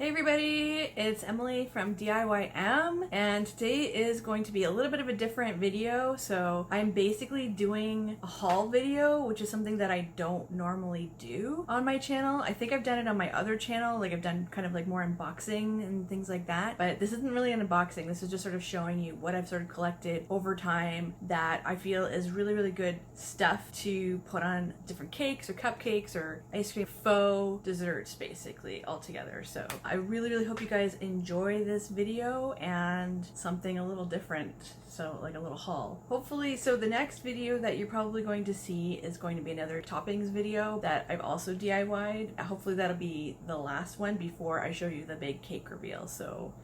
Hey everybody, it's Emily from DIYM, and today is going to be a little bit of a different video. So I'm basically doing a haul video, which is something that I don't normally do on my channel. I think I've done it on my other channel, like I've done kind of like more unboxing and things like that, but this isn't really an unboxing. This is just sort of showing you what I've sort of collected over time that I feel is really good stuff to put on different cakes or cupcakes or ice cream, faux desserts basically all together. So I really hope you guys enjoy this video and something a little different, so like a little haul hopefully. So the next video that you're probably going to see is going to be another toppings video that I've also DIY'd. Hopefully that'll be the last one before I show you the big cake reveal, so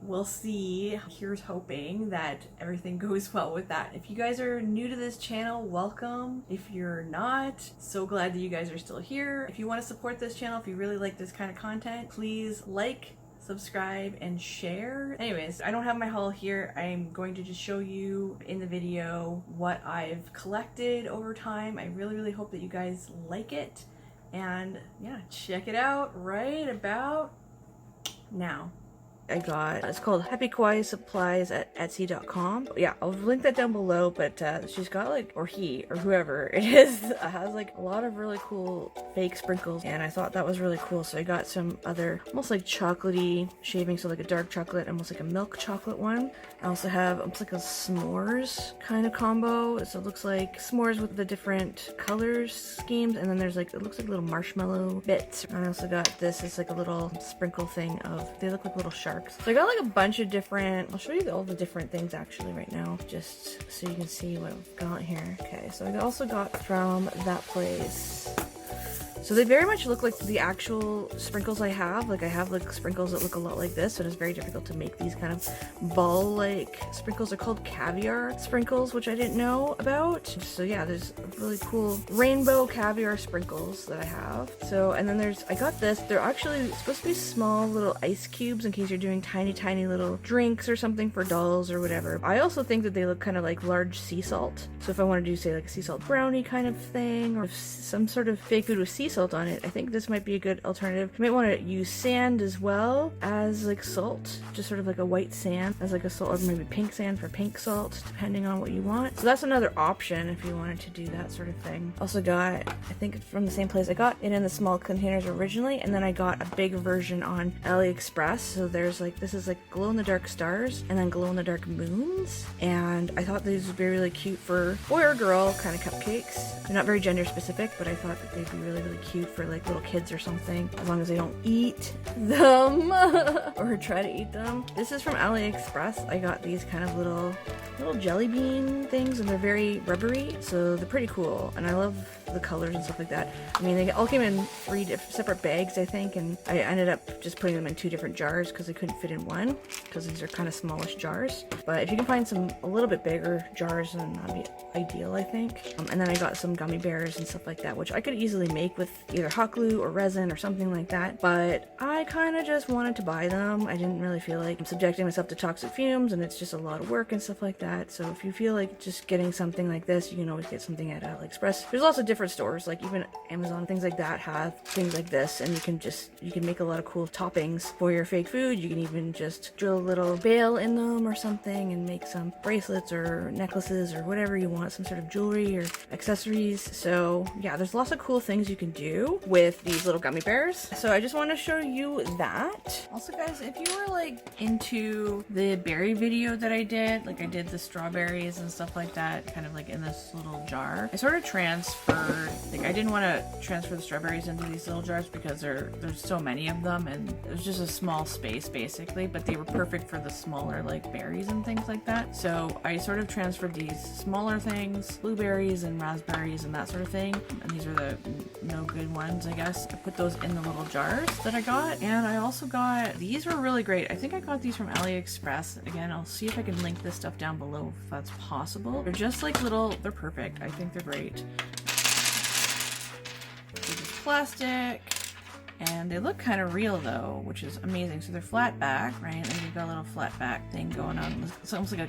we'll see. Here's hoping that everything goes well with that. If you guys are new to this channel, welcome. If you're not, so glad that you guys are still here. If you want to support this channel, if you really like this kind of content, please like, subscribe, and share. Anyways, I don't have my haul here. I'm going to just show you in the video what I've collected over time. I really hope that you guys like it. And yeah, check it out right about now. I got, it's called Happy Kawaii Supplies at Etsy.com. Yeah, I'll link that down below, but she's got like, or he, or whoever it is, has like a lot of really cool fake sprinkles, and I thought that was really cool. So I got some other almost like chocolatey shavings, so like a dark chocolate, almost like a milk chocolate one. I also have almost like a s'mores kind of combo, so it looks like s'mores with the different colors schemes, and then there's like, it looks like little marshmallow bits. I also got this, it's like a little sprinkle thing of, they look like little sharks. So I got like a bunch of different, I'll show you all the different things actually right now, just so you can see what I've got here. Okay, so I also got from that place. So they very much look like the actual sprinkles I have. Like I have like sprinkles that look a lot like this, so it's very difficult to make these kind of ball-like sprinkles. They're called caviar sprinkles, which I didn't know about. So yeah, there's really cool rainbow caviar sprinkles that I have. So, and then there's, I got this. They're actually supposed to be small little ice cubes in case you're doing tiny little drinks or something for dolls or whatever. I also think that they look kind of like large sea salt. So if I want to do, say, like a sea salt brownie kind of thing, or some sort of fake food with sea salt on it, I think this might be a good alternative. You might want to use sand as well as like salt, just sort of like a white sand as like a salt, or maybe pink sand for pink salt, depending on what you want. So that's another option if you wanted to do that sort of thing. Also got, I think from the same place, I got it in the small containers originally, and then I got a big version on Aliexpress. So there's like, this is like glow-in-the-dark stars and then glow-in-the-dark moons, and I thought these would be really cute for boy or girl kind of cupcakes. They're not very gender specific, but I thought that they'd be really cute for like little kids or something, as long as they don't eat them or try to eat them. This is from Aliexpress. I got these kind of little jelly bean things, and they're very rubbery, so they're pretty cool, and I love the colors and stuff like that. I mean, they all came in 3 separate bags, I think, and I ended up just putting them in 2 different jars because they couldn't fit in one, because these are kind of smallish jars. But if you can find some a little bit bigger jars, then that'd be ideal, I think. And then I got some gummy bears and stuff like that, which I could easily make with either hot glue or resin or something like that, but I kind of just wanted to buy them. I didn't really feel like subjecting myself to toxic fumes, and it's just a lot of work and stuff like that. So if you feel like just getting something like this, you can always get something at Aliexpress. There's lots of different stores, like even Amazon, things like that have things like this, and you can make a lot of cool toppings for your fake food. You can even just drill a little bail in them or something and make some bracelets or necklaces or whatever you want, some sort of jewelry or accessories. So yeah, there's lots of cool things you can do with these little gummy bears. So I just want to show you that. Also guys, if you were like into the berry video that I did, like I did the strawberries and stuff like that, kind of like in this little jar, I sort of transferred, like I didn't want to transfer the strawberries into these little jars because there's so many of them, and it was just a small space basically, but they were perfect for the smaller like berries and things like that. So I sort of transferred these smaller things, blueberries and raspberries and that sort of thing, and these are the no good ones, I guess. I put those in the little jars that I got, and I also got, these were really great. I think I got these from Aliexpress. Again, I'll see if I can link this stuff down below if that's possible. They're just like little, they're perfect. I think they're great. They're just plastic, and they look kind of real though, which is amazing. So they're flat back, right? And you've got a little flat back thing going on. It's almost like a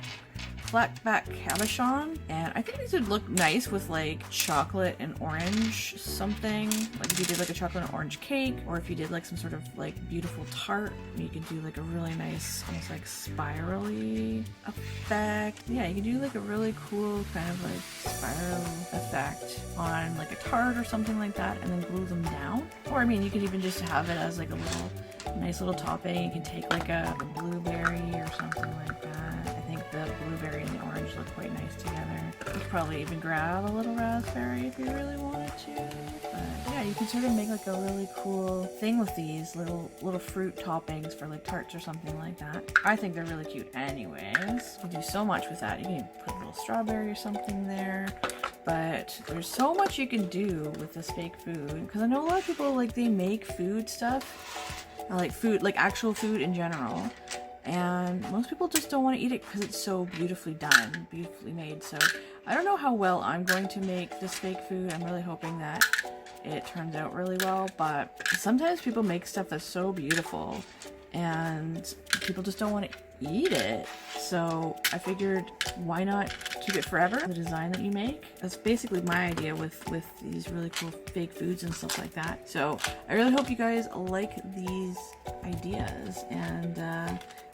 flat back cabochon, and I think these would look nice with like chocolate and orange something. Like if you did like a chocolate and orange cake, or if you did like some sort of like beautiful tart, you could do like a really nice, almost like spirally effect. Yeah, you could do like a really cool kind of like spiral effect on like a tart or something like that, and then glue them down. Or I mean, you could even just have it as like a little nice little topping. You can take like a blueberry or something like that. I think the blueberry and the orange look quite nice together. You could probably even grab a little raspberry if you really wanted to. But yeah, you can sort of make like a really cool thing with these little fruit toppings for like tarts or something like that. I think they're really cute anyways. You can do so much with that. You can put a little strawberry or something there. But there's so much you can do with this fake food, because I know a lot of people like they make food stuff, like actual food in general, and most people just don't want to eat it because it's so beautifully done, beautifully made. So I don't know how well I'm going to make this fake food. I'm really hoping that it turns out really well, but sometimes people make stuff that's so beautiful and people just don't want to eat it. So I figured, why not keep it forever? The design that you make. That's basically my idea with these really cool fake foods and stuff like that. So I really hope you guys like these ideas, and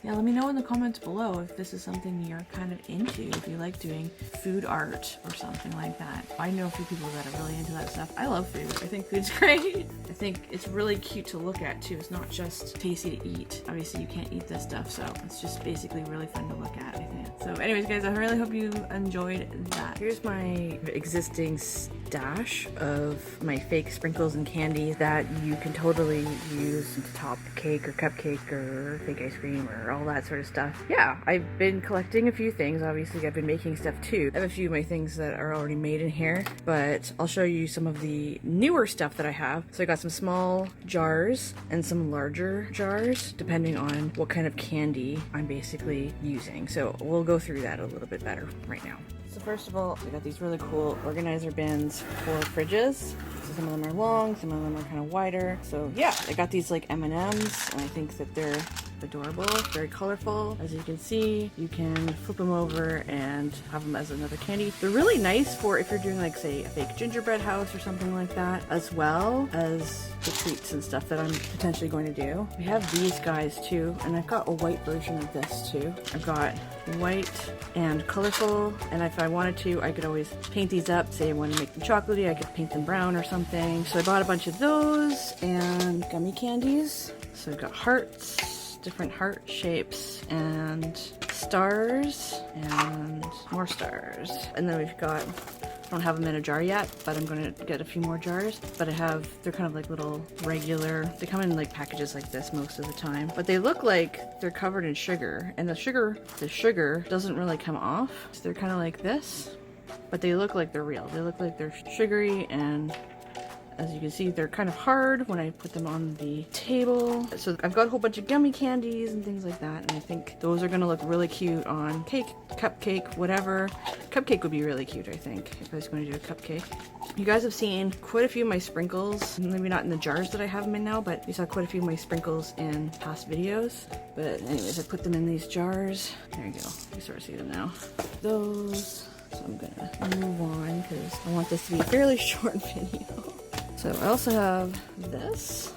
yeah, let me know in the comments below if this is something you're kind of into, if you like doing food art or something like that. I know a few people that are really into that stuff. I love food. I think food's great. I think it's really cute to look at too. It's not just tasty to eat. Obviously you can't eat this stuff, so it's just basically really fun to look at, I think. So anyways guys, I really hope you enjoyed that. Here's my existing stash of my fake sprinkles and candy that you can totally use to top cake or cupcake or fake ice cream or all that sort of stuff. Yeah, I've been collecting a few things. Obviously I've been making stuff too. I have a few of my things that are already made in here, but I'll show you some of the newer stuff that I have. So I got some small jars and some larger jars depending on what kind of candy I'm basically using. So we'll go through that a little bit better right now. So first of all, I got these really cool organizer bins for fridges. So some of them are long, some of them are kind of wider. So yeah, I got these like M&Ms, and I think that they're adorable, very colorful. As you can see, you can flip them over and have them as another candy. They're really nice for if you're doing like say a fake gingerbread house or something like that, as well as the treats and stuff that I'm potentially going to do. We have these guys too, and I've got a white version of this too. I've got white and colorful, and if I wanted to, I could always paint these up. Say I want to make them chocolatey, I could paint them brown or something. So I bought a bunch of those and gummy candies. So I've got hearts, different heart shapes, and stars, and more stars. And then we've got, I don't have them in a jar yet, but I'm going to get a few more jars. But they're kind of like little regular, they come in like packages like this most of the time. But they look like they're covered in sugar, and the sugar doesn't really come off. So they're kind of like this, but they look like they're real. They look like they're sugary, and as you can see, they're kind of hard when I put them on the table. So I've got a whole bunch of gummy candies and things like that, and I think those are gonna look really cute on cake, cupcake, whatever. Cupcake would be really cute, I think, if I was going to do a cupcake. You guys have seen quite a few of my sprinkles, maybe not in the jars that I have them in now, but you saw quite a few of my sprinkles in past videos. But anyways, I put them in these jars. There you go, you sort of see them now. Those, so I'm gonna move on because I want this to be a fairly short video. So I also have this.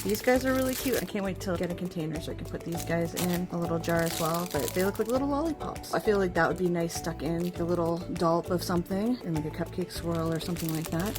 These guys are really cute. I can't wait to get a container so I can put these guys in a little jar as well, but they look like little lollipops. I feel like that would be nice stuck in a little dollop of something, and like a cupcake swirl or something like that.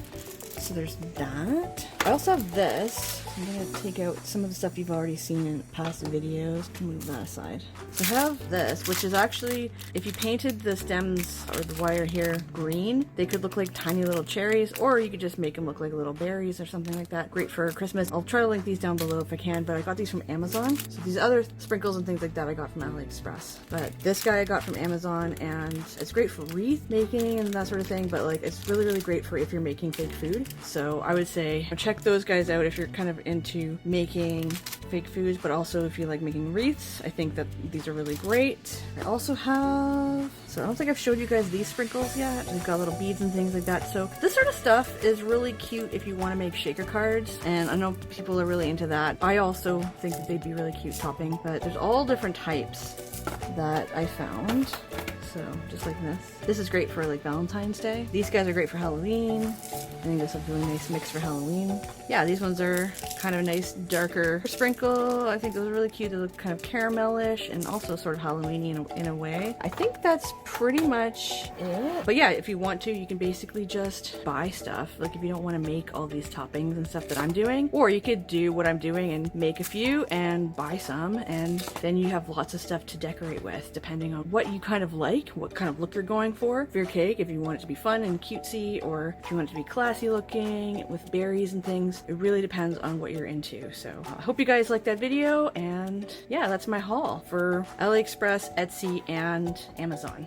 So there's that. I also have this. I'm gonna take out some of the stuff you've already seen in past videos. Move that aside. So I have this, which is actually, if you painted the stems or the wire here green, they could look like tiny little cherries, or you could just make them look like little berries or something like that. Great for Christmas. I'll try to link these down below if I can, but I got these from Amazon. So these other sprinkles and things like that I got from Aliexpress. But this guy I got from Amazon, and it's great for wreath making and that sort of thing, but like it's really, really great for if you're making fake food. So I would say check those guys out if you're kind of into making fake foods, but also if you like making wreaths. I think that these are really great. I also have, so I don't think I've showed you guys these sprinkles yet. We've got little beads and things like that. So this sort of stuff is really cute if you want to make shaker cards, and I know people are really into that. I also think that they'd be really cute topping, but there's all different types that I found. so just like this. This is great for like Valentine's Day. These guys are great for Halloween. I think this is a really nice mix for Halloween. Yeah, these ones are kind of a nice darker sprinkle. I think those are really cute. They look kind of caramelish and also sort of Halloween-y in a way. I think that's pretty much it. But yeah, if you want to, you can basically just buy stuff. Like if you don't want to make all these toppings and stuff that I'm doing, or you could do what I'm doing and make a few and buy some, and then you have lots of stuff to decorate with depending on what you kind of like, what kind of look you're going for your cake. If you want it to be fun and cutesy, or if you want it to be classy looking with berries and things, it really depends on what you're into. So I hope you guys liked that video, and yeah, that's my haul for AliExpress, Etsy, and Amazon.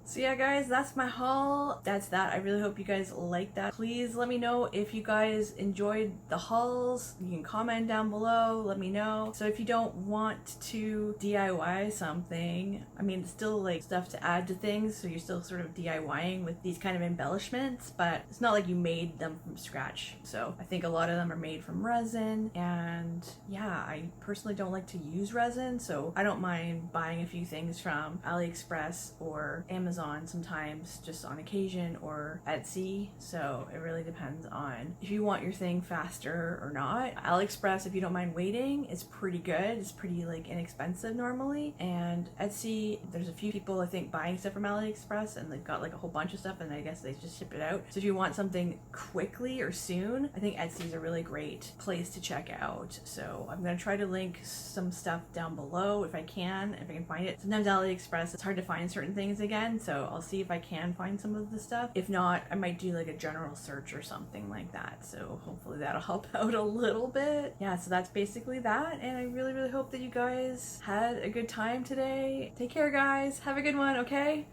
So yeah guys, that's my haul. That's that. I really hope you guys like that. Please let me know if you guys enjoyed the hauls. You can comment down below, let me know. So if you don't want to DIY something, I mean it's still like stuff to add to things, so you're still sort of DIYing with these kind of embellishments, but it's not like you made them from scratch. So I think a lot of them are made from resin, and yeah, I personally don't like to use resin, so I don't mind buying a few things from AliExpress or Amazon sometimes, just on occasion, or Etsy. So it really depends on if you want your thing faster or not. AliExpress, if you don't mind waiting, is pretty good. It's pretty like inexpensive normally. And Etsy, there's a few people I think buying stuff from AliExpress, and they've got like a whole bunch of stuff, and I guess they just ship it out. So if you want something quickly or soon, I think Etsy is a really great place to check out. So I'm gonna try to link some stuff down below if I can find it. Sometimes AliExpress, it's hard to find certain things again, so I'll see if I can find some of the stuff. If not, I might do like a general search or something like that. So hopefully that'll help out a little bit. Yeah, so that's basically that. And I really, really hope that you guys had a good time today. Take care, guys. Have a good one, okay?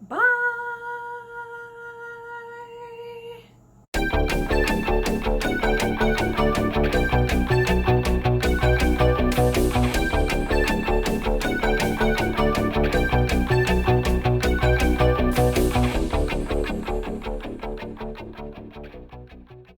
Bye!